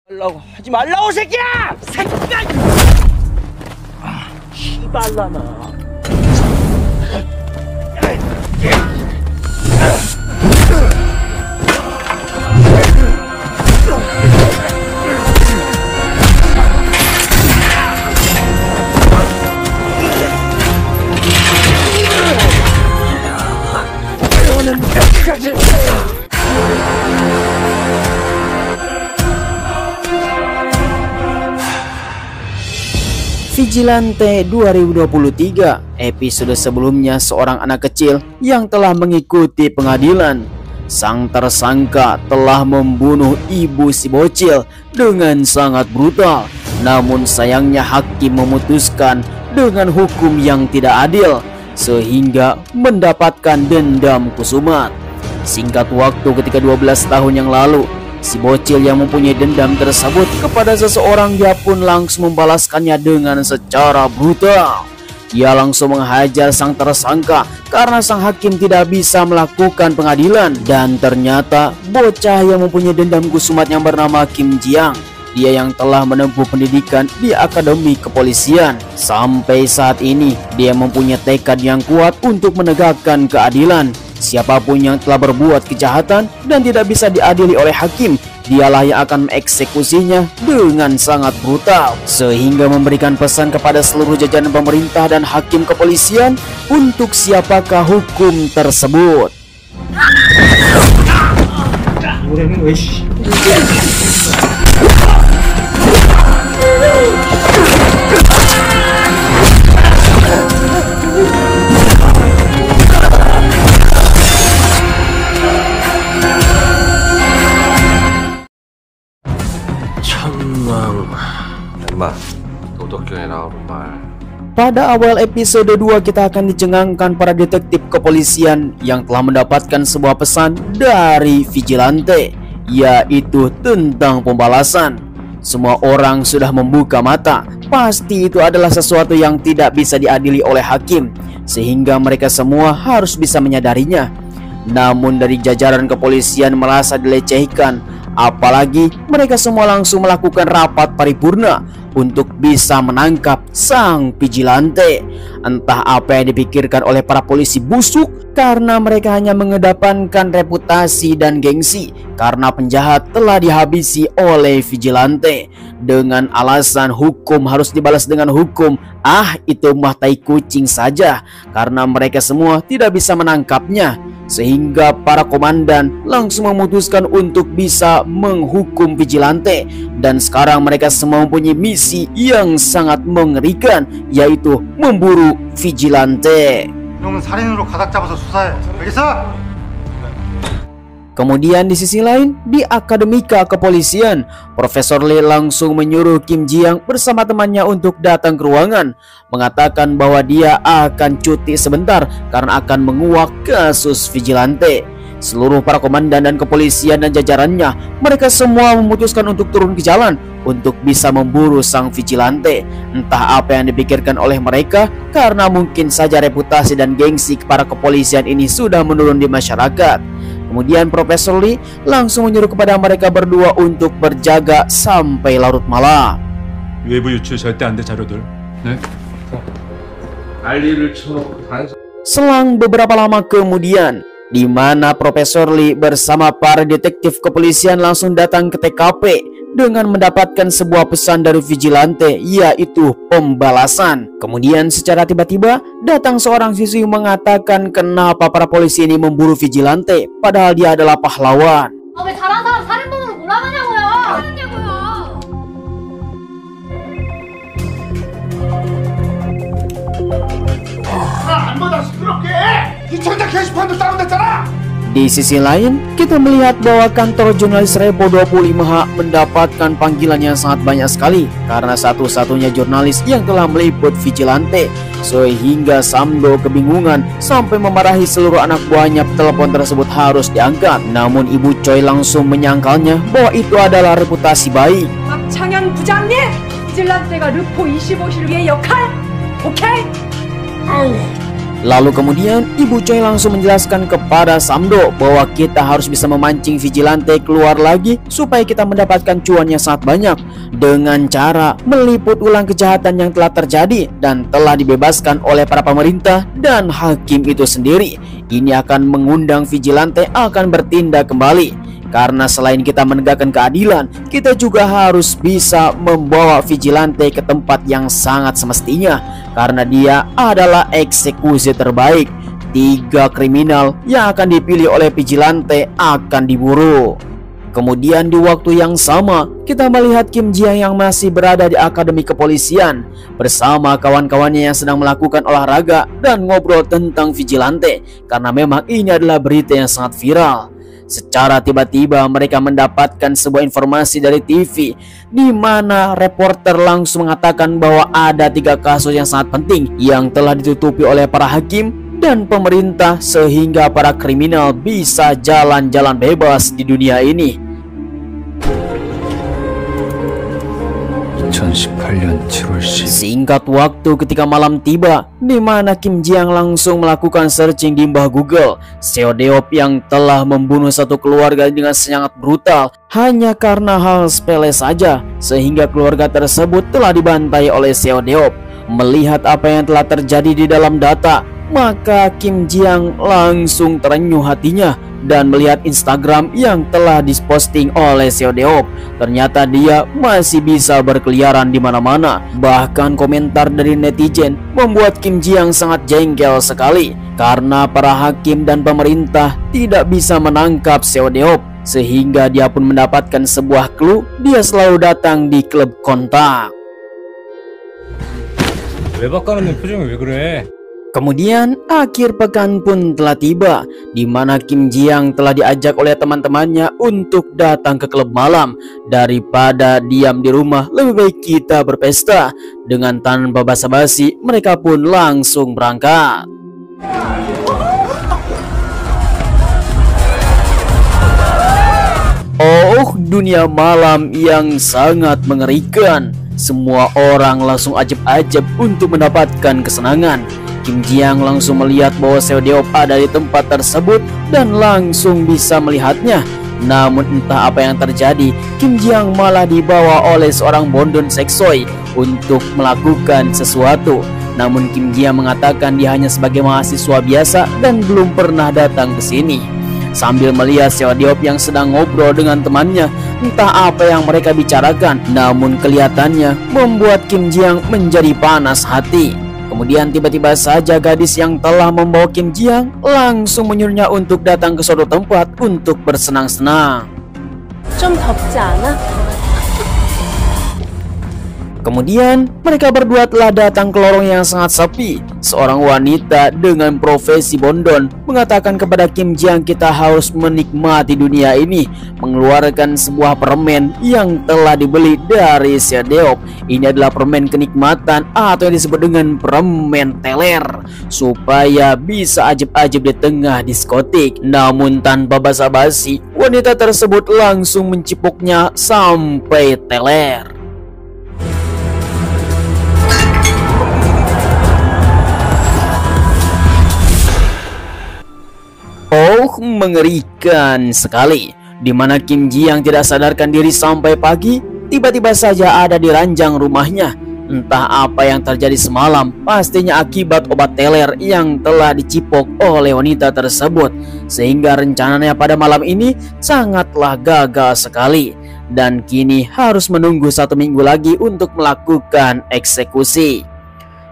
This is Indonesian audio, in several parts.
말라고 하지 말라고 새끼야! 새끼가! 씨발라나. 너는 끝까지. Vigilante 2023, episode sebelumnya seorang anak kecil yang telah mengikuti pengadilan. Sang tersangka telah membunuh ibu si bocil dengan sangat brutal. Namun sayangnya hakim memutuskan dengan hukum yang tidak adil sehingga mendapatkan dendam kusumat. Singkat waktu ketika 12 tahun yang lalu, si bocil yang mempunyai dendam tersebut kepada seseorang, dia pun langsung membalaskannya dengan secara brutal. Dia langsung menghajar sang tersangka karena sang hakim tidak bisa melakukan pengadilan. Dan ternyata bocah yang mempunyai dendam kusumat yang bernama Kim Jiang, dia yang telah menempuh pendidikan di Akademi Kepolisian. Sampai saat ini dia mempunyai tekad yang kuat untuk menegakkan keadilan. Siapapun yang telah berbuat kejahatan dan tidak bisa diadili oleh hakim, dialah yang akan mengeksekusinya dengan sangat brutal. Sehingga memberikan pesan kepada seluruh jajaran pemerintah dan hakim kepolisian untuk siapakah hukum tersebut. Pada awal episode 2 kita akan dicengangkan para detektif kepolisian yang telah mendapatkan sebuah pesan dari Vigilante, yaitu tentang pembalasan. Semua orang sudah membuka mata, pasti itu adalah sesuatu yang tidak bisa diadili oleh hakim, sehingga mereka semua harus bisa menyadarinya. Namun dari jajaran kepolisian merasa dilecehkan, apalagi mereka semua langsung melakukan rapat paripurna untuk bisa menangkap sang Vigilante. Entah apa yang dipikirkan oleh para polisi busuk, karena mereka hanya mengedepankan reputasi dan gengsi karena penjahat telah dihabisi oleh Vigilante. Dengan alasan hukum harus dibalas dengan hukum, itu mah tai kucing saja, karena mereka semua tidak bisa menangkapnya. Sehingga para komandan langsung memutuskan untuk bisa menghukum Vigilante. Dan sekarang mereka semua mempunyai misi yang sangat mengerikan, yaitu memburu Vigilante. Kemudian di sisi lain, di Akademika Kepolisian, Profesor Lee langsung menyuruh Kim Jiang bersama temannya untuk datang ke ruangan, mengatakan bahwa dia akan cuti sebentar karena akan menguak kasus Vigilante. Seluruh para komandan dan kepolisian dan jajarannya, mereka semua memutuskan untuk turun ke jalan untuk bisa memburu sang Vigilante. Entah apa yang dipikirkan oleh mereka, karena mungkin saja reputasi dan gengsi para kepolisian ini sudah menurun di masyarakat. Kemudian Profesor Lee langsung menyuruh kepada mereka berdua untuk berjaga sampai larut malam. 외부 유출 절대 안 돼 자료들. 네. 난리를 쳐놓고 단. Selang beberapa lama kemudian, di mana Profesor Lee bersama para detektif kepolisian langsung datang ke TKP dengan mendapatkan sebuah pesan dari Vigilante, yaitu pembalasan. Kemudian secara tiba-tiba datang seorang siswi mengatakan kenapa para polisi ini memburu Vigilante padahal dia adalah pahlawan. Di sisi lain, kita melihat bahwa kantor jurnalis Repo 25H mendapatkan panggilan yang sangat banyak sekali karena satu-satunya jurnalis yang telah meliput Vigilante, sehingga Samdo kebingungan sampai memarahi seluruh anak buahnya. Telepon tersebut harus diangkat, namun Ibu Choi langsung menyangkalnya bahwa itu adalah reputasi baik. 박창현 부장님, vigilantega 르포 25실 위의 역할, 오케이? Lalu kemudian Ibu Choi langsung menjelaskan kepada Samdo bahwa kita harus bisa memancing vigilante keluar lagi supaya kita mendapatkan cuan yang sangat banyak dengan cara meliput ulang kejahatan yang telah terjadi dan telah dibebaskan oleh para pemerintah dan hakim itu sendiri. Ini akan mengundang vigilante akan bertindak kembali. Karena selain kita menegakkan keadilan, kita juga harus bisa membawa vigilante ke tempat yang sangat semestinya. Karena dia adalah eksekusi terbaik. 3 kriminal yang akan dipilih oleh vigilante akan diburu. Kemudian di waktu yang sama, kita melihat Kim Ji-young yang masih berada di Akademi Kepolisian bersama kawan-kawannya yang sedang melakukan olahraga dan ngobrol tentang vigilante. Karena memang ini adalah berita yang sangat viral. Secara tiba-tiba mereka mendapatkan sebuah informasi dari TV di mana reporter langsung mengatakan bahwa ada 3 kasus yang sangat penting yang telah ditutupi oleh para hakim dan pemerintah sehingga para kriminal bisa jalan-jalan bebas di dunia ini. 2018년 7월 10일 Singkat waktu ketika malam tiba, di mana Kim Ji-young langsung melakukan searching di mbah Google Seo Deop yang telah membunuh satu keluarga dengan sangat brutal hanya karena hal sepele saja, sehingga keluarga tersebut telah dibantai oleh Seo Deop. Melihat apa yang telah terjadi di dalam data, maka Kim Ji-young langsung terenyuh hatinya dan melihat Instagram yang telah diposting oleh Seo Deop. Ternyata dia masih bisa berkeliaran di mana-mana. Bahkan komentar dari netizen membuat Kim Ji-young sangat jengkel sekali karena para hakim dan pemerintah tidak bisa menangkap Seo Deop, sehingga dia pun mendapatkan sebuah clue. Dia selalu datang di klub kontak. 외박가는 표정이 왜 그래? Kemudian akhir pekan pun telah tiba, di mana Kim Ji-young telah diajak oleh teman-temannya untuk datang ke klub malam. Daripada diam di rumah, lebih baik kita berpesta. Dengan tanpa basa-basi, mereka pun langsung berangkat. Oh, dunia malam yang sangat mengerikan. Semua orang langsung ajab-ajab untuk mendapatkan kesenangan. Kim Ji-young langsung melihat bahwa Seo Deop ada di tempat tersebut dan langsung bisa melihatnya. Namun entah apa yang terjadi, Kim Ji-young malah dibawa oleh seorang bondon seksoi untuk melakukan sesuatu. Namun Kim Ji-young mengatakan dia hanya sebagai mahasiswa biasa dan belum pernah datang ke sini. Sambil melihat Seo Deop yang sedang ngobrol dengan temannya, entah apa yang mereka bicarakan, namun kelihatannya membuat Kim Ji-young menjadi panas hati. Kemudian tiba-tiba saja gadis yang telah membawa Kim Ji-young langsung menyuruhnya untuk datang ke suatu tempat untuk bersenang-senang. 좀 덥지 않아? Kemudian mereka berdua telah datang ke lorong yang sangat sepi. Seorang wanita dengan profesi bondon mengatakan kepada Kim Ji-young, kita harus menikmati dunia ini, mengeluarkan sebuah permen yang telah dibeli dari Seo Deop. Ini adalah permen kenikmatan atau yang disebut dengan permen teler, supaya bisa ajib-ajib di tengah diskotik. Namun tanpa basa-basi, wanita tersebut langsung mencipuknya sampai teler. Oh, mengerikan sekali. Di mana Kim Ji-young tidak sadarkan diri sampai pagi, tiba-tiba saja ada di ranjang rumahnya. Entah apa yang terjadi semalam, pastinya akibat obat teler yang telah dicipok oleh wanita tersebut. Sehingga rencananya pada malam ini sangatlah gagal sekali. Dan kini harus menunggu 1 minggu lagi untuk melakukan eksekusi.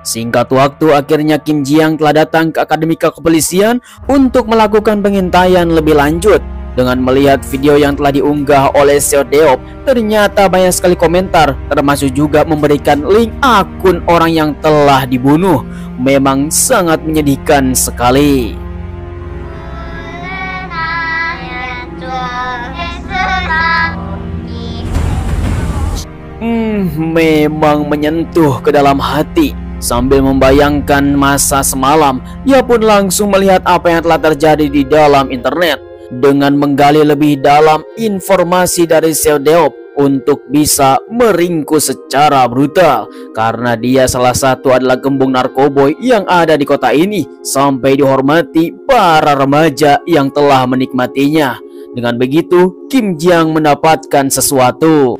Singkat waktu, akhirnya Kim Ji-young telah datang ke Akademi Kepolisian untuk melakukan pengintaian lebih lanjut. Dengan melihat video yang telah diunggah oleh Seo Deop, ternyata banyak sekali komentar, termasuk juga memberikan link akun orang yang telah dibunuh. Memang sangat menyedihkan sekali. Memang menyentuh ke dalam hati. Sambil membayangkan masa semalam, ia pun langsung melihat apa yang telah terjadi di dalam internet. Dengan menggali lebih dalam informasi dari Seo Deop, untuk bisa meringkus secara brutal, karena dia salah satu adalah gembong narkoboy yang ada di kota ini, sampai dihormati para remaja yang telah menikmatinya. Dengan begitu, Kim Ji-young mendapatkan sesuatu.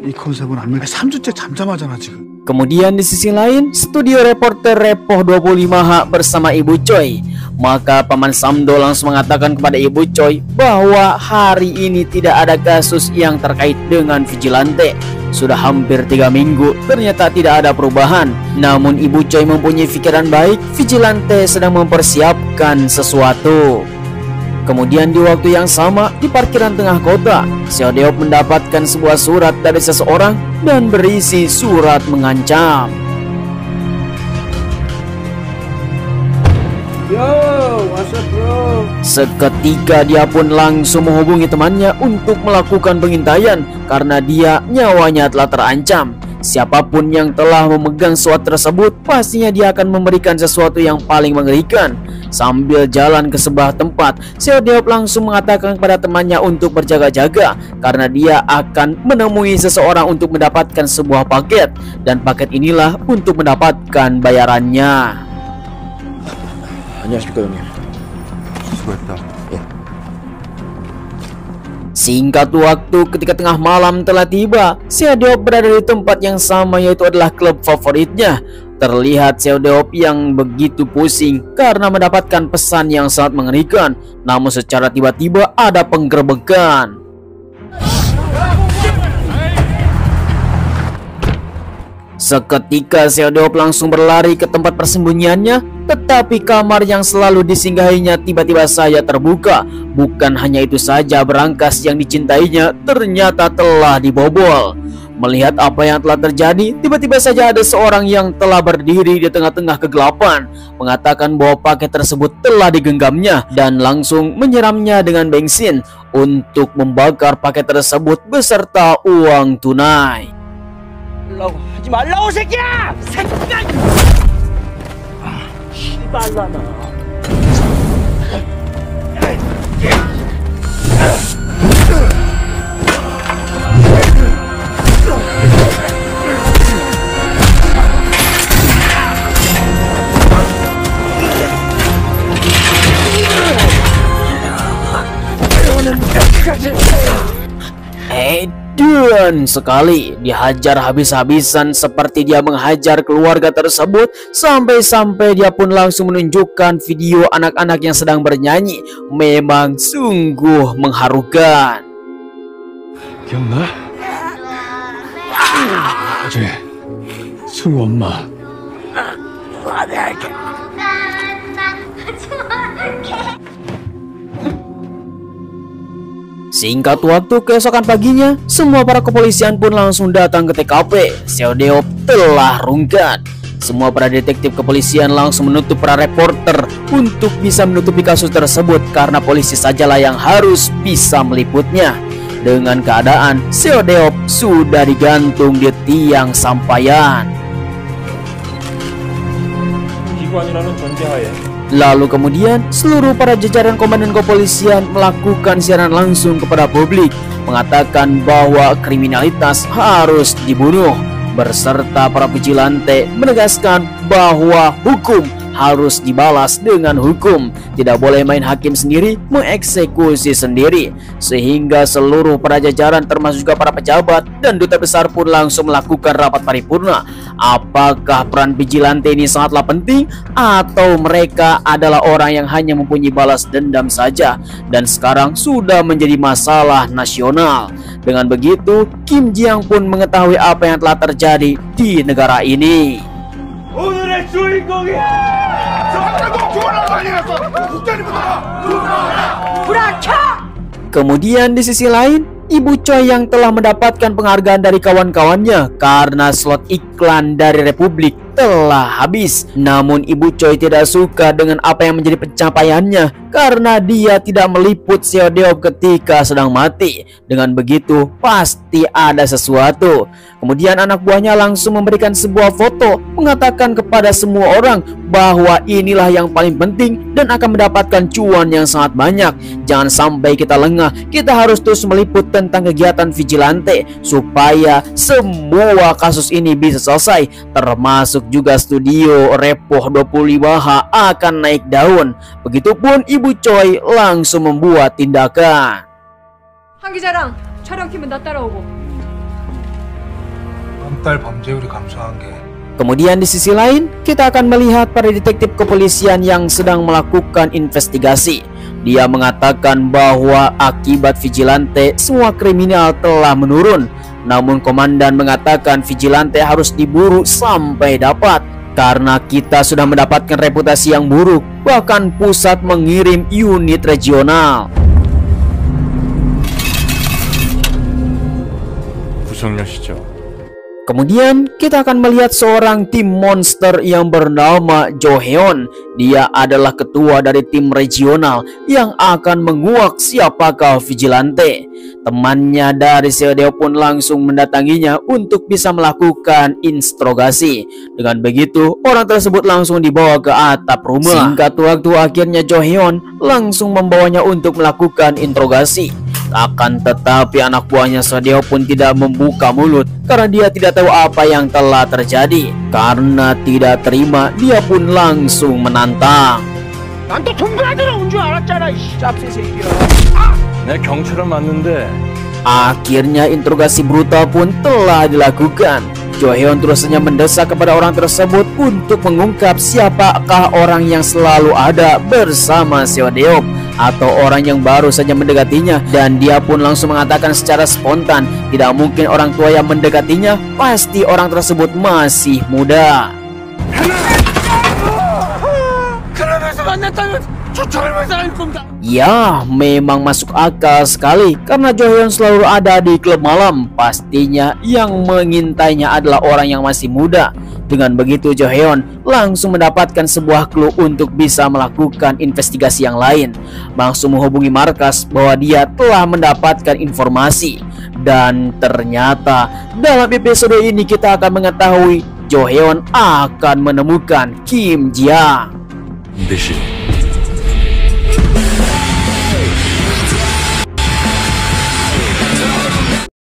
이 컨셉은 안 3주째 잠잠하잖아 지금. Kemudian di sisi lain, studio reporter Repoh 25H bersama Ibu Choi. Maka Paman Samdo langsung mengatakan kepada Ibu Choi bahwa hari ini tidak ada kasus yang terkait dengan vigilante. Sudah hampir 3 minggu, ternyata tidak ada perubahan. Namun Ibu Choi mempunyai pikiran baik, vigilante sedang mempersiapkan sesuatu. Kemudian di waktu yang sama, di parkiran tengah kota, Seo Deop mendapatkan sebuah surat dari seseorang dan berisi surat mengancam. Yo, what's up bro? Seketika dia pun langsung menghubungi temannya untuk melakukan pengintaian karena dia nyawanya telah terancam. Siapapun yang telah memegang surat tersebut, pastinya dia akan memberikan sesuatu yang paling mengerikan. Sambil jalan ke sebuah tempat, Seo Deop langsung mengatakan kepada temannya untuk berjaga-jaga karena dia akan menemui seseorang untuk mendapatkan sebuah paket, dan paket inilah untuk mendapatkan bayarannya. 안녕하십니까 형님. 수고했다. Singkat waktu, ketika tengah malam telah tiba, Seo Deop berada di tempat yang sama, yaitu adalah klub favoritnya. Terlihat Seo Deop yang begitu pusing karena mendapatkan pesan yang sangat mengerikan. Namun secara tiba-tiba ada penggerebekan. Seketika Seo Deop langsung berlari ke tempat persembunyiannya, tetapi kamar yang selalu disinggahinya tiba-tiba saja terbuka. Bukan hanya itu saja, berangkas yang dicintainya ternyata telah dibobol. Melihat apa yang telah terjadi, tiba-tiba saja ada seorang yang telah berdiri di tengah-tengah kegelapan, mengatakan bahwa paket tersebut telah digenggamnya dan langsung menyiramnya dengan bensin untuk membakar paket tersebut beserta uang tunai. 하지 말라고 새끼야! 새끼야! 씨발라나. Dan sekali dihajar habis-habisan seperti dia menghajar keluarga tersebut, sampai-sampai dia pun langsung menunjukkan video anak-anak yang sedang bernyanyi. Memang sungguh mengharukan. 기억나? 어제 승우 엄마 Singkat waktu, keesokan paginya, semua para kepolisian pun langsung datang ke TKP. Seo Deop telah rungkat. Semua para detektif kepolisian langsung menutup para reporter untuk bisa menutupi kasus tersebut karena polisi sajalah yang harus bisa meliputnya. Dengan keadaan Seo Deop sudah digantung di tiang sampaian. 기관이라는 전제하에 Lalu kemudian seluruh para jajaran komandan kepolisian melakukan siaran langsung kepada publik, mengatakan bahwa kriminalitas harus dibunuh, berserta para vigilante menegaskan bahwa hukum harus dibalas dengan hukum. Tidak boleh main hakim sendiri, mengeksekusi sendiri. Sehingga seluruh para jajaran termasuk juga para pejabat dan duta besar pun langsung melakukan rapat paripurna. Apakah peran vigilante ini sangatlah penting, atau mereka adalah orang yang hanya mempunyai balas dendam saja dan sekarang sudah menjadi masalah nasional. Dengan begitu, Kim Ji-young pun mengetahui apa yang telah terjadi di negara ini. 오늘의 주인공이 Kemudian di sisi lain, Ibu Choi yang telah mendapatkan penghargaan dari kawan-kawannya karena slot iklan dari Republik telah habis. Namun Ibu Choi tidak suka dengan apa yang menjadi pencapaiannya karena dia tidak meliput Seo Deop ketika sedang mati. Dengan begitu pasti ada sesuatu. Kemudian anak buahnya langsung memberikan sebuah foto, mengatakan kepada semua orang bahwa inilah yang paling penting dan akan mendapatkan cuan yang sangat banyak. Jangan sampai kita lengah, kita harus terus meliput tentang kegiatan vigilante supaya semua kasus ini bisa selesai, termasuk juga studio Repoh 25H akan naik daun. Begitupun Ibu Choi langsung membuat tindakan. 한 기자랑 촬영팀은 나 따라오고. 밤달 범죄율이 감소한 게 Kemudian di sisi lain, kita akan melihat para detektif kepolisian yang sedang melakukan investigasi. Dia mengatakan bahwa akibat vigilante semua kriminal telah menurun. Namun komandan mengatakan vigilante harus diburu sampai dapat. Karena kita sudah mendapatkan reputasi yang buruk, bahkan pusat mengirim unit regional. 구성녀시죠. Kemudian kita akan melihat seorang tim monster yang bernama Jo Heon. Dia adalah ketua dari tim regional yang akan menguak siapakah vigilante. Temannya dari Seodeo pun langsung mendatanginya untuk bisa melakukan interogasi. Dengan begitu orang tersebut langsung dibawa ke atap rumah. Singkat waktu akhirnya Jo Heon langsung membawanya untuk melakukan interogasi. Akan tetapi anak buahnya Seodeo pun tidak membuka mulut karena dia tidak tahu apa yang telah terjadi. Karena tidak terima, dia pun langsung menantang. 난 또 돈 받으러 온 줄 알았잖아, 이 짭새 새끼야. 내 경찰은 맞는데 Akhirnya interogasi brutal pun telah dilakukan. Jo Heon terus saja mendesak kepada orang tersebut untuk mengungkap siapakah orang yang selalu ada bersama Seodeop atau orang yang baru saja mendekatinya, dan dia pun langsung mengatakan secara spontan tidak mungkin orang tua yang mendekatinya, pasti orang tersebut masih muda. Ya, memang masuk akal sekali karena Jo Heon selalu ada di klub malam. Pastinya yang mengintainya adalah orang yang masih muda. Dengan begitu Jo Heon langsung mendapatkan sebuah clue untuk bisa melakukan investigasi yang lain. Langsung menghubungi markas bahwa dia telah mendapatkan informasi. Dan ternyata dalam episode ini kita akan mengetahui Jo Heon akan menemukan Kim Jiang. 대신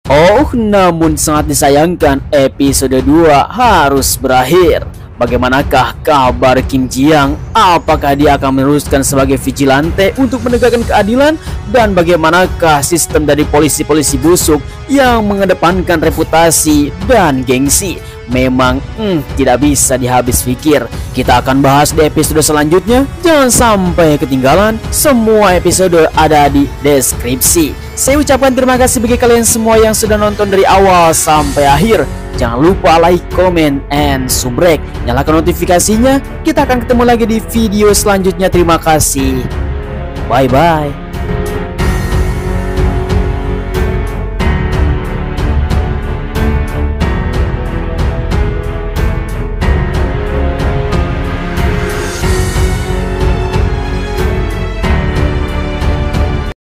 Oh, namun sangat disayangkan episode 2 harus berakhir. Bagaimanakah kabar Kim Jiang? Apakah dia akan meneruskan sebagai vigilante untuk menegakkan keadilan? Dan bagaimanakah sistem dari polisi-polisi busuk yang mengedepankan reputasi dan gengsi? Memang tidak bisa dihabis pikir. Kita akan bahas di episode selanjutnya. Jangan sampai ketinggalan. Semua episode ada di deskripsi. Saya ucapkan terima kasih bagi kalian semua yang sudah nonton dari awal sampai akhir. Jangan lupa like, comment, and subrek. Nyalakan notifikasinya. Kita akan ketemu lagi di video selanjutnya. Terima kasih. Bye-bye.